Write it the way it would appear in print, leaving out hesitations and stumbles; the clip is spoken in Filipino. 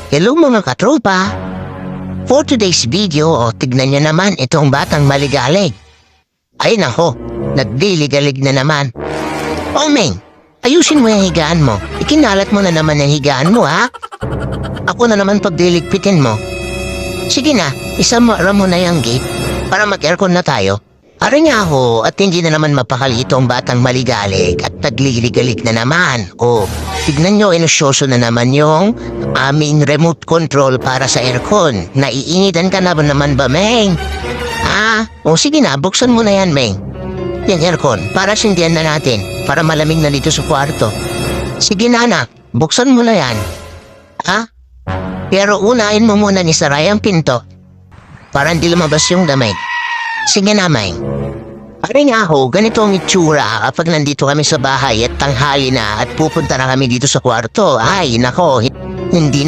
Hello mga katropa! For today's video, tignan nyo naman itong batang maligalig. Ay nako, nagdiligalig na naman. Oh Meng, ayusin mo yung higaan mo. Ikinalat mo na naman yung higaan mo ha? Ako na naman pagdiligpitin mo. Sige na, isamara mo na yung gate para mag-aircon na tayo. Ari nga ho, at hindi na naman mapakali itong batang maligalig at nagliligalig na naman. O, tignan nyo, inosyoso na naman yung aming remote control para sa aircon. Naiinitan ka na ba naman ba, Meng? O sige na, buksan mo na yan, Meng. Yung aircon, para sindihan na natin, para malamig na dito sa kwarto. Sige na, anak, buksan mo na yan. Pero unahin mo muna ni Saray ang pinto para hindi lumabas yung damit. Sige na, Meng. Pare nga ho, ganito ang itsura kapag nandito kami sa bahay at tanghali na at pupunta na kami dito sa kwarto. Ay, nako, hindi